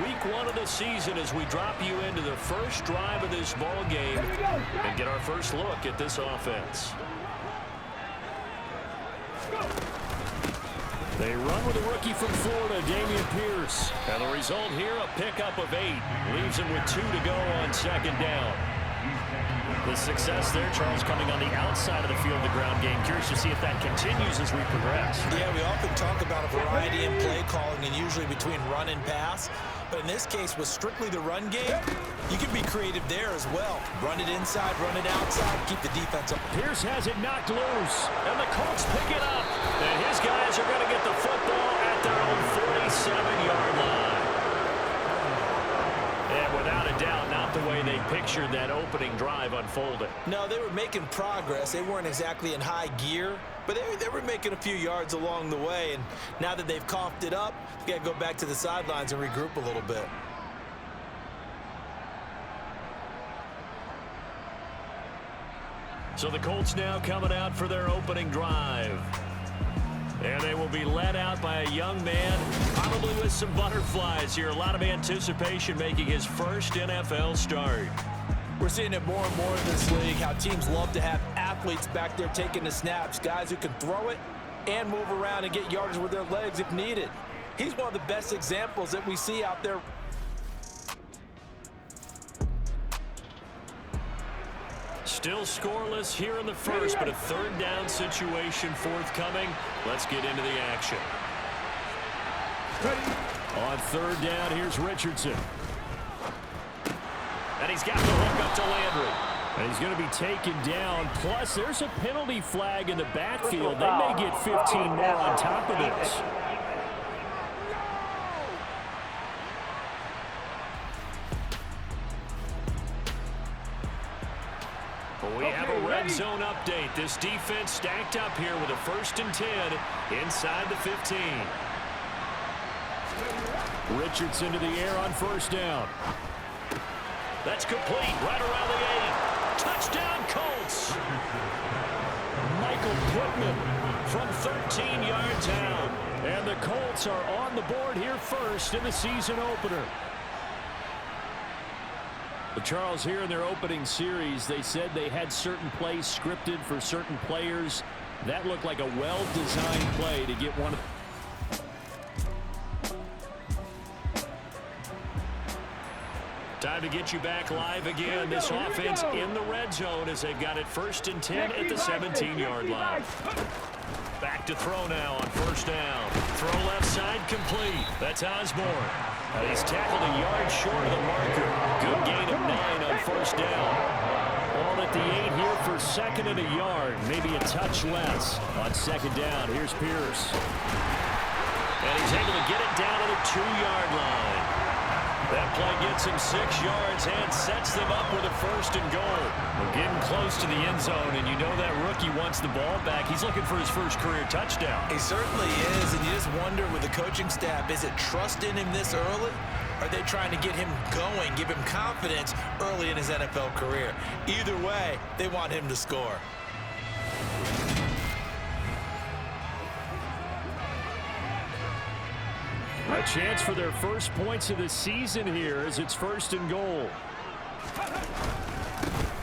Week 1 of the season as we drop you into the first drive of this ball game and get our first look at this offense. They run with a rookie from Florida, Dameon Pierce. And the result here, a pickup of 8. Leaves him with 2 to go on second down. The success there, Charles, coming on the outside of the field, the ground game. Curious to see if that continues as we progress. Yeah, we often talk about a variety in play calling and usually between run and pass. But in this case, with strictly the run game, you can be creative there as well. Run it inside, run it outside, keep the defense up. Pierce has it knocked loose, and the Colts pick it up. And his guys are going to get the football at their own 47-yard line. And without a doubt, not the way they pictured that opening drive unfolded. No, they were making progress. They weren't exactly in high gear, but they were making a few yards along the way. And now that they've coughed it up, you got to go back to the sidelines and regroup a little bit. So the Colts now coming out for their opening drive. And they will be led out by a young man, probably with some butterflies here. A lot of anticipation making his first NFL start. We're seeing it more and more in this league, how teams love to have athletes back there taking the snaps, guys who can throw it and move around and get yardage with their legs if needed. He's one of the best examples that we see out there. Still scoreless here in the first, but a third down situation forthcoming. Let's get into the action. On third down, here's Richardson. And he's got the hook up to Landry. And he's going to be taken down. Plus, there's a penalty flag in the backfield. They may get 15 more on top of this. We have a red zone update. This defense stacked up here with a 1st and 10 inside the 15. Richardson to the air on 1st down. That's complete right around the 8. Touchdown Colts. Michael Pittman from 13 yards out. And the Colts are on the board here first in the season opener. Charles, here in their opening series, they said they had certain plays scripted for certain players. That looked like a well-designed play to get one of Time to get you back live again. This offense in the red zone as they've got it 1st and 10 at the 17-yard line. Back to throw now on 1st down. Throw left side complete. That's Osborne. He's tackled a yard short of the marker. Good gain of 9 on 1st down. Ball at the 8 here for 2nd and a yard. Maybe a touch less on 2nd down. Here's Pierce. And he's able to get it down to the 2-yard line. That play gets him 6 yards and sets them up with a 1st and goal. We're getting close to the end zone, and you know that rookie wants the ball back. He's looking for his first career touchdown. He certainly is, and you just wonder with the coaching staff, is it trust in him this early? Are they trying to get him going, give him confidence early in his NFL career? Either way, they want him to score. A chance for their first points of the season here as it's 1st and goal.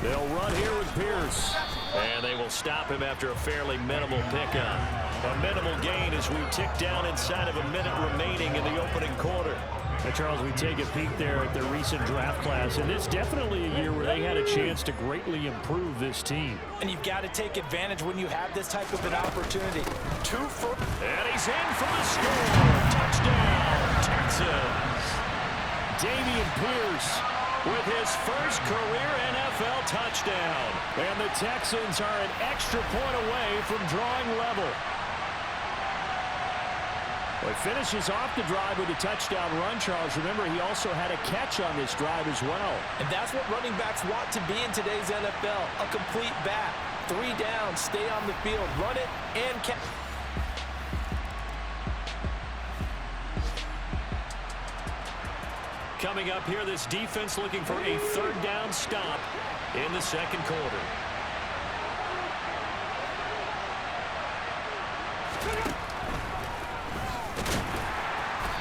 They'll run here with Pierce. And they will stop him after a fairly minimal pickup. A minimal gain as we tick down inside of a minute remaining in the opening quarter. Now, Charles, we take a peek there at their recent draft class, and it's definitely a year where they had a chance to greatly improve this team. And you've got to take advantage when you have this type of an opportunity. And he's in for the score. Touchdown, Texans. Dameon Pierce with his first career NFL touchdown. And the Texans are an extra point away from drawing level. Well, he finishes off the drive with a touchdown run, Charles. Remember, he also had a catch on this drive as well. And that's what running backs want to be in today's NFL, a complete back. 3 down, stay on the field, run it, and catch. Coming up here, this defense looking for a 3rd down stop in the 2nd quarter.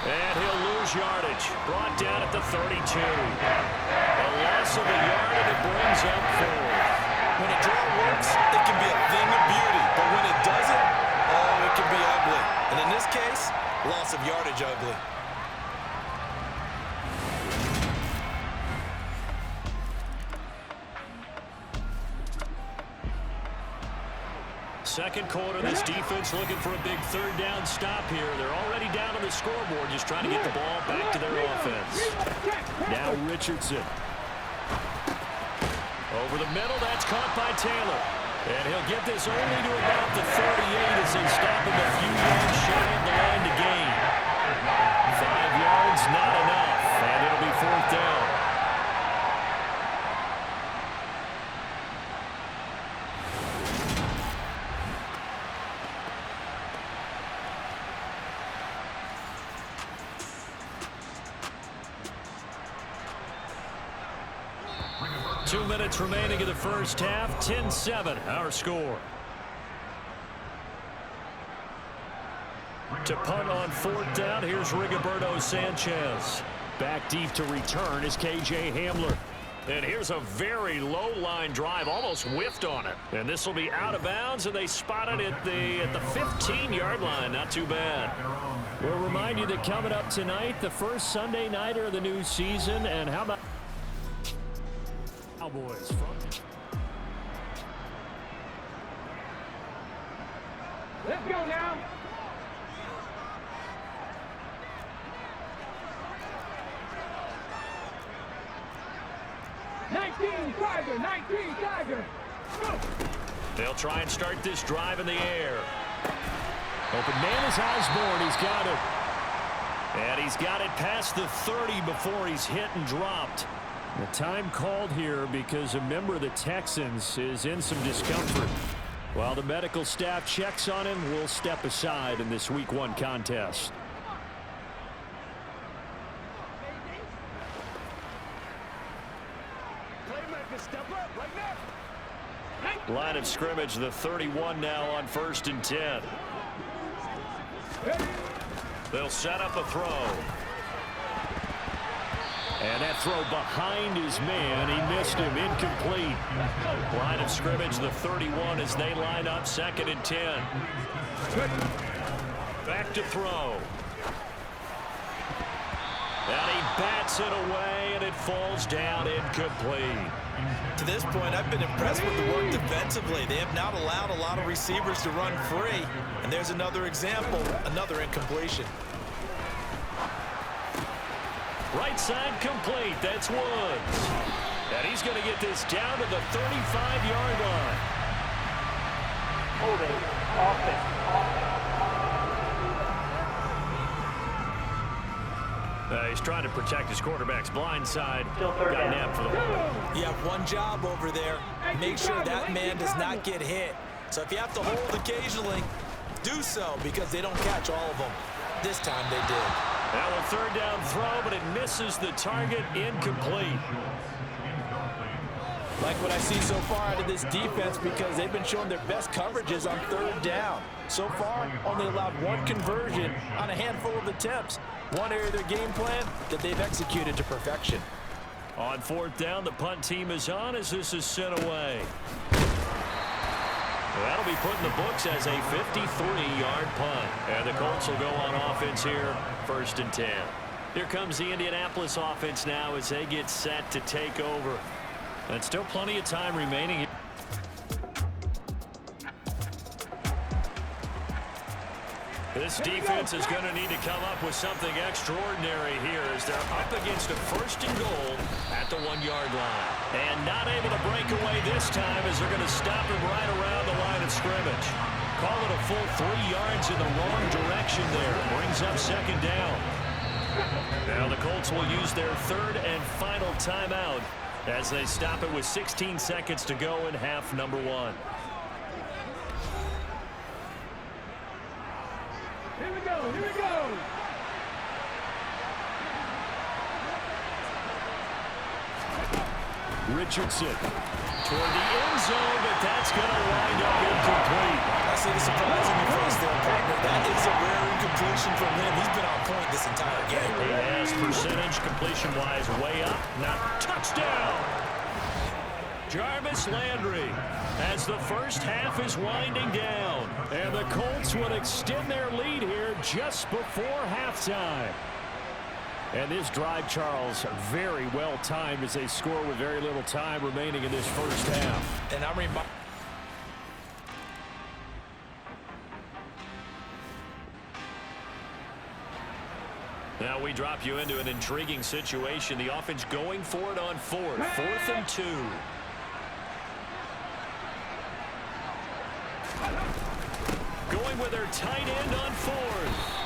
And he'll lose lose yardage. Brought down at the 32. A loss of a yard, and it brings up 4. When a draw works, it can be a thing of beauty. But when it doesn't, oh, it can be ugly. And in this case, loss of yardage ugly. Second quarter, this defense looking for a big third down stop here. They're already down on the scoreboard, just trying to get the ball back to their offense. Now Richardson. Over the middle, that's caught by Taylor. And he'll get this only to about the 38 as they stop him a few yards shy of the line to gain. 5 yards, not enough, and it'll be 4th down. Two minutes remaining in the first half. 10-7, our score. To punt on 4th down, here's Rigoberto Sanchez. Back deep to return is K.J. Hamler. And here's a very low-line drive, almost whiffed on it. And this will be out of bounds, and they spot it at the 15-yard line. Not too bad. We'll remind you that coming up tonight, the first Sunday nighter of the new season. And how about Cowboys? Let's go now. Tiger. They'll try and start this drive in the air. Open man is Osborne. He's got it. And he's got it past the 30 before he's hit and dropped. The time called here because a member of the Texans is in some discomfort. While the medical staff checks on him, we'll step aside in this Week 1 contest. Line of scrimmage, the 31 now on 1st and 10. They'll set up a throw. And that throw behind his man. He missed him. Incomplete. Line of scrimmage, the 31 as they line up 2nd and 10. Back to throw. And he bats it away, and it falls down incomplete. To this point, I've been impressed with the work defensively. They have not allowed a lot of receivers to run free. And there's another example, another incompletion. Right side complete. That's Woods. And he's going to get this down to the 35-yard line. Holding. Offense. He's trying to protect his quarterback's blind side. Got nabbed for the hold. You have one job over there. Make sure that man does not get hit. So if you have to hold occasionally, do so because they don't catch all of them. This time they did. Now a 3rd down throw, but it misses the target. Incomplete. Like what I see so far out of this defense because they've been showing their best coverages on 3rd down. So far, only allowed one conversion on a handful of attempts. One area of their game plan that they've executed to perfection. On 4th down, the punt team is on as this is sent away. That'll be put in the books as a 53-yard punt. And the Colts will go on offense here, 1st and 10. Here comes the Indianapolis offense now as they get set to take over. And still plenty of time remaining. This defense is going to need to come up with something extraordinary here as they're up against a 1st and goal at the 1-yard line. And not able to break away this time as they're going to stop him right around the line of scrimmage. Call it a full 3 yards in the wrong direction there. Brings up 2nd down. Now the Colts will use their 3rd and final timeout as they stop it with 16 seconds to go in half number 1. Here we go. Richardson toward the end zone, but that's going to wind up incomplete. I see the surprise in your face there, partner. That is a rare incompletion from him. He's been on point this entire game. He has. percentage completion-wise way up. Not touchdown. Jarvis Landry as the first half is winding down. And the Colts would extend their lead here just before halftime. And this drive, Charles, very well timed as they score with very little time remaining in this first half. And I'm reminded. Now we drop you into an intriguing situation. The offense going for it on fourth. 4th and 2. Going with their tight end on 4th.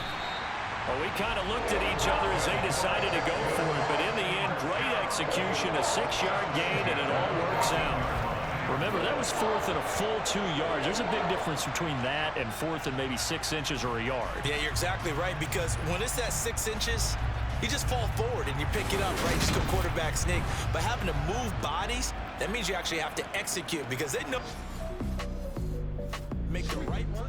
Well, we kind of looked at each other as they decided to go for it, but in the end, great execution, a 6-yard gain, and it all works out. Remember, that was 4th and a full 2 yards. There's a big difference between that and 4th and maybe 6 inches or a yard. Yeah, you're exactly right, because when it's that 6 inches, you just fall forward and you pick it up, right? Just go quarterback sneak. But having to move bodies, that means you actually have to execute because they know make the right play.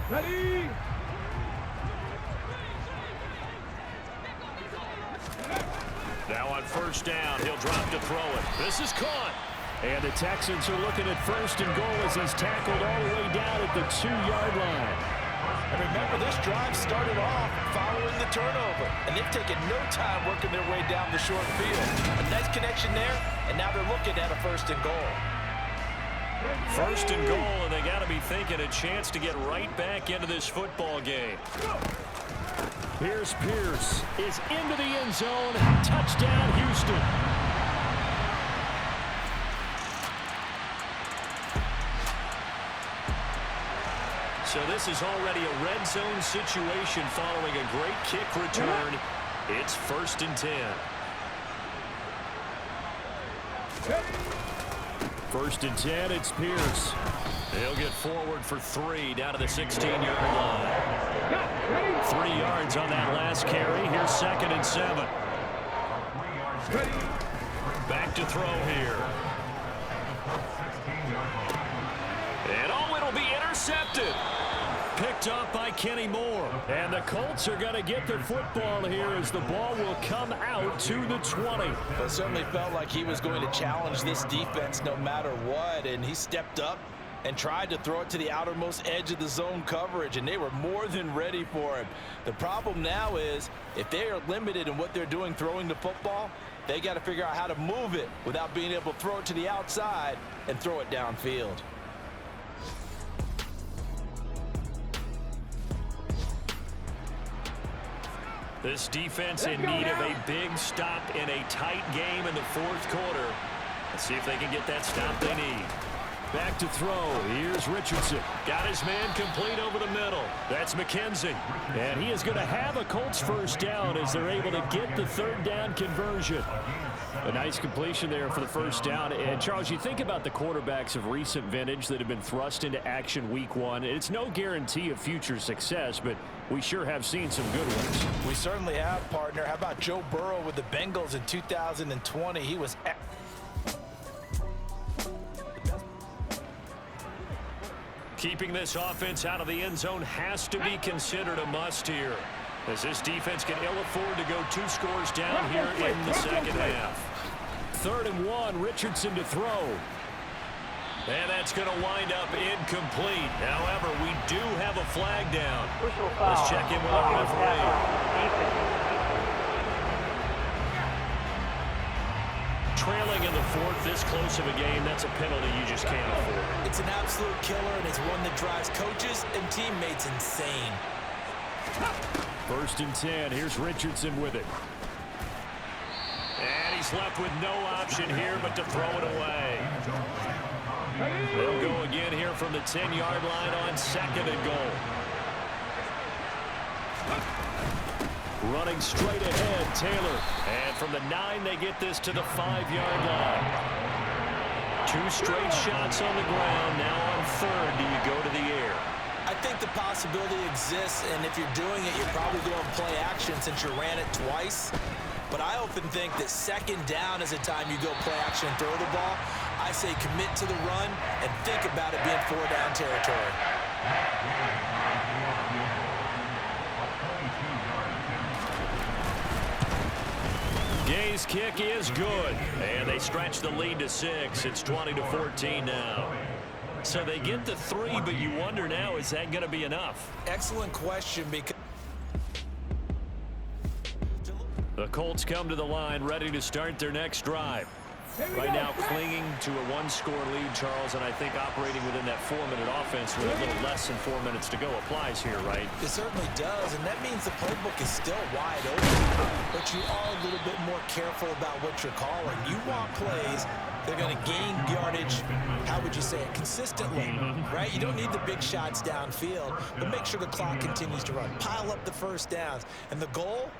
Ready? Now on first down, he'll drop to throw it. This is caught. And the Texans are looking at 1st and goal as he's tackled all the way down at the 2-yard line. And remember, this drive started off following the turnover. And they've taken no time working their way down the short field. A nice connection there, and now they're looking at a 1st and goal. 1st and goal, and they got to be thinking a chance to get right back into this football game. Here's Pierce. Is into the end zone. Touchdown, Houston. So this is already a red zone situation following a great kick return. It's 1st and 10. 1st and 10, it's Pierce. He'll get forward for 3 down to the 16-yard line. 3 yards on that last carry. Here's 2nd and 7. Back to throw here. And oh, it'll be intercepted. Picked up by Kenny Moore. And the Colts are going to get the football here as the ball will come out to the 20. It certainly felt like he was going to challenge this defense no matter what, and he stepped up and tried to throw it to the outermost edge of the zone coverage, and they were more than ready for him. The problem now is if they are limited in what they're doing throwing the football, they got to figure out how to move it without being able to throw it to the outside and throw it downfield. This defense in need of a big stop in a tight game in the 4th quarter. Let's see if they can get that stop they need. Back to throw. Here's Richardson. Got his man complete over the middle. That's McKenzie. And he is going to have a Colts 1st down as they're able to get the 3rd down conversion. A nice completion there for the 1st down. And, Charles, you think about the quarterbacks of recent vintage that have been thrust into action week 1. It's no guarantee of future success, but we sure have seen some good ones. We certainly have, partner. How about Joe Burrow with the Bengals in 2020? He was keeping this offense out of the end zone has to be considered a must here, as this defense can ill afford to go 2 scores down here in the 2nd half. 3rd and 1, Richardson to throw. And that's going to wind up incomplete. However, we do have a flag down. Let's check in with our referee. Trailing in the 4th, this close of a game, that's a penalty you just can't afford. It's an absolute killer, and it's one that drives coaches and teammates insane. 1st and 10. Here's Richardson with it. And he's left with no option here but to throw it away. They'll go again here from the 10-yard line on 2nd and goal. Running straight ahead, Taylor. And from the 9, they get this to the 5-yard line. 2 straight shots on the ground. Now on 3rd, do you go to the air? I think the possibility exists, and if you're doing it, you're probably going to play action since you ran it twice. But I often think that 2nd down is a time you go play action and throw the ball. I say commit to the run and think about it being 4-down territory. His kick is good. And they stretch the lead to 6. It's 20-14 now. So they get the 3, but you wonder now, is that going to be enough? Excellent question because the Colts come to the line ready to start their next drive. Right now clinging to a 1-score lead, Charles, and I think operating within that 4-minute offense with a little less than 4 minutes to go applies here, right? it certainly does, and that means the playbook is still wide open, but you are a little bit more careful about what you're calling. You want plays, they're going to gain yardage, how would you say it, consistently, right? You don't need the big shots downfield, but make sure the clock continues to run. Pile up the first downs, and the goal?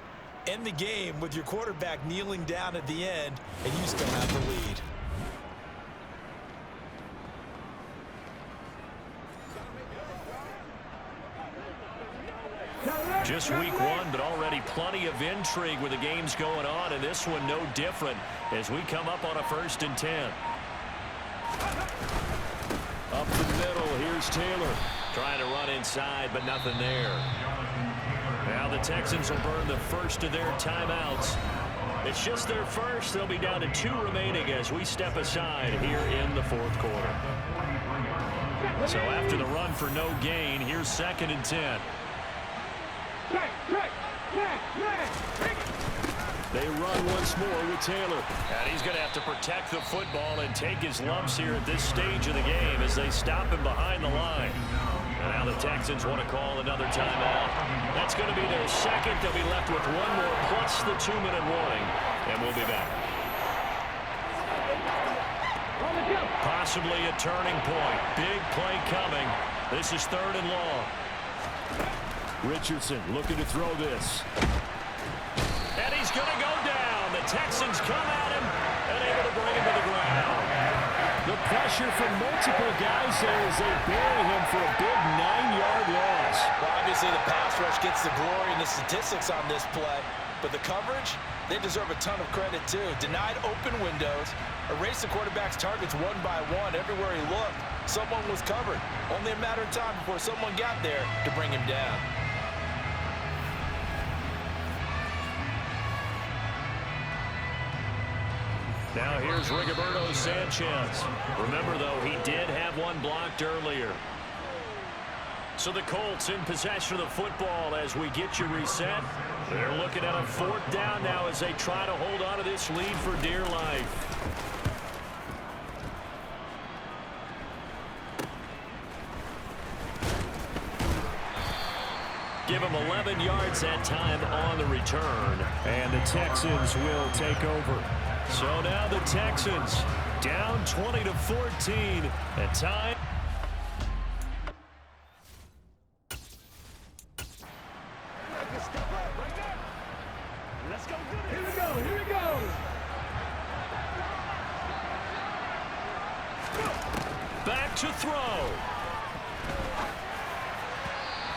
End the game with your quarterback kneeling down at the end, and you still have the lead. Just week 1, but already plenty of intrigue with the games going on, and this one no different as we come up on a 1st and 10. Up the middle, here's Taylor. Trying to run inside, but nothing there. Now the Texans will burn the first of their timeouts. It's just their first. They'll be down to 2 remaining as we step aside here in the 4th quarter. So after the run for no gain, here's 2nd and 10. They run once more with Taylor. And he's going to have to protect the football and take his lumps here at this stage of the game as they stop him behind the line. And now the Texans want to call another timeout. That's going to be their 2nd. They'll be left with 1 more plus the 2-minute warning. And we'll be back. Possibly a turning point. Big play coming. This is 3rd and long. Richardson looking to throw this. And he's going to go down. The Texans come at him and able to bring him to the ground. The pressure from multiple guys there as they bury him for a big 9-yard loss. Well, obviously the pass rush gets the glory and the statistics on this play, but the coverage, they deserve a ton of credit too. Denied open windows, erased the quarterback's targets one by one. Everywhere he looked, someone was covered. Only a matter of time before someone got there to bring him down. Now here's Rigoberto Sanchez. Remember, though, he did have one blocked earlier. So the Colts in possession of the football as we get you reset. They're looking at a 4th down now as they try to hold on to this lead for dear life. Give him 11 yards that time on the return. And the Texans will take over. So now the Texans down 20-14 at time. Let's go. Here we go. Here we go. Back to throw.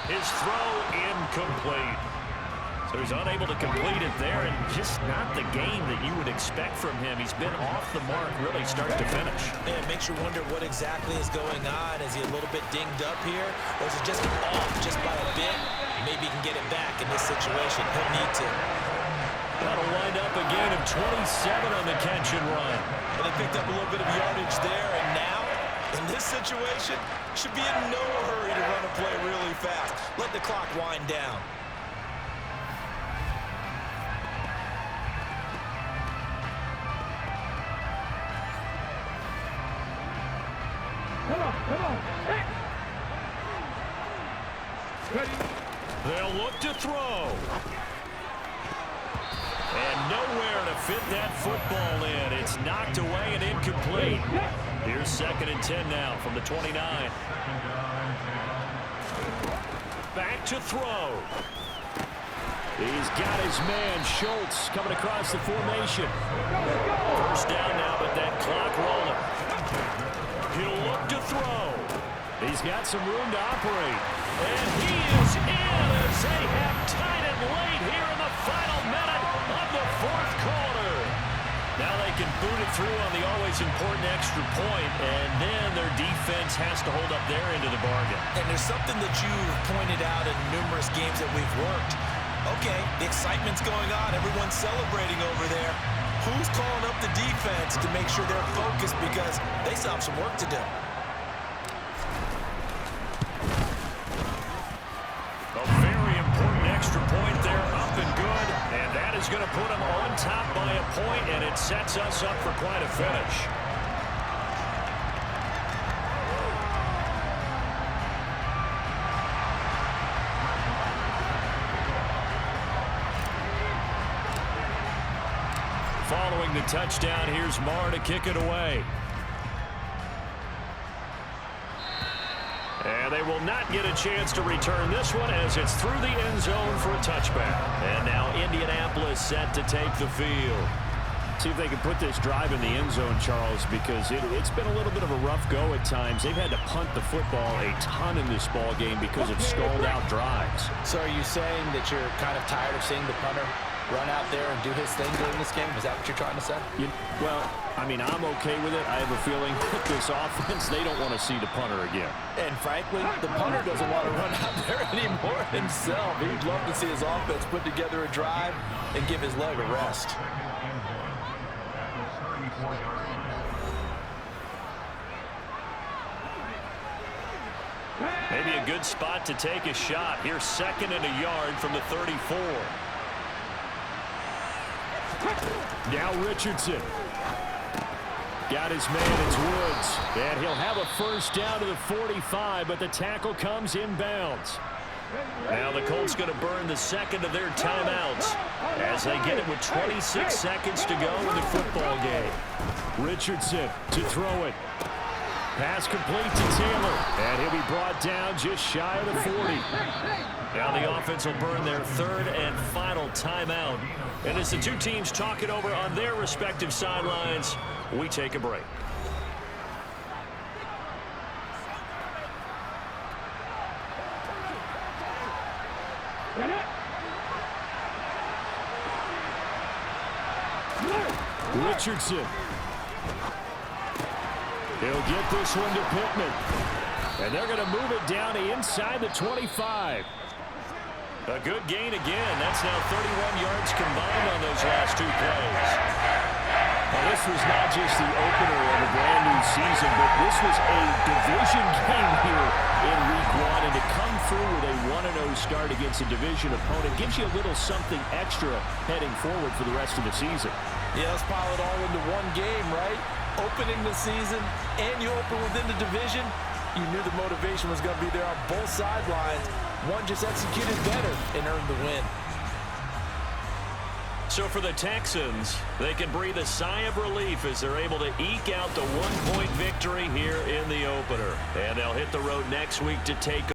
His throw incomplete. So he's unable to complete it there, and just not the game that you would expect from him. He's been off the mark really start to finish. Yeah, it makes you wonder what exactly is going on. Is he a little bit dinged up here, or is it just off just by a bit? Maybe he can get it back in this situation. He'll need to. That'll wind up a gain of 27 on the catch and run. And they picked up a little bit of yardage there, and now, in this situation, should be in no hurry to run a play really fast. Let the clock wind down. Come on. Hey. Ready. They'll look to throw. And nowhere to fit that football in. It's knocked away and incomplete. Here's 2nd and 10 now from the 29. Back to throw. He's got his man, Schultz, coming across the formation. 1st down now, but that clock rolling. He'll look to throw. He's got some room to operate. And he is in as they have tied it late here in the final minute of the 4th quarter. Now they can boot it through on the always important extra point, and then their defense has to hold up their end of the bargain. And there's something that you've pointed out in numerous games that we've worked. Okay, the excitement's going on. Everyone's celebrating over there. Who's calling up the defense to make sure they're focused because they still have some work to do? A very important extra point there, up and good. And that is going to put them on top by a point, and it sets us up for quite a finish. Following the touchdown, here's Marr to kick it away. And they will not get a chance to return this one as it's through the end zone for a touchback. And now Indianapolis set to take the field. See if they can put this drive in the end zone, Charles, because it's been a little bit of a rough go at times. They've had to punt the football a ton in this ball game because of stalled-out drives. So are you saying that you're kind of tired of seeing the punter run out there and do his thing during this game? Is that what you're trying to say? Well, I mean, I'm okay with it. I have a feeling with this offense, they don't want to see the punter again. And frankly, the punter doesn't want to run out there anymore himself. He'd love to see his offense put together a drive and give his leg a rest. Maybe a good spot to take a shot. Here's 2nd and a yard from the 34. Now Richardson. Got his man, it's Woods. And he'll have a first down to the 45, but the tackle comes inbounds. Now the Colts going to burn the 2nd of their timeouts as they get it with 26 seconds to go in the football game. Richardson to throw it. Pass complete to Taylor. And he'll be brought down just shy of the 40. Now the offense will burn their 3rd and final timeout. And as the two teams talk it over on their respective sidelines, we take a break. Richardson. He'll get this one to Pittman. And they're going to move it down to inside the 25. A good gain again. That's now 31 yards combined on those last 2 plays. Well, this was not just the opener of a brand new season, but this was a division game here in week 1. And to come through with a 1-0 start against a division opponent gives you a little something extra heading forward for the rest of the season. Yeah, let's pile it all into one game, right? Opening the season, and you open within the division. You knew the motivation was going to be there on both sidelines. One just executed better and earned the win. So for the Texans, they can breathe a sigh of relief as they're able to eke out the 1-point victory here in the opener. And they'll hit the road next week to take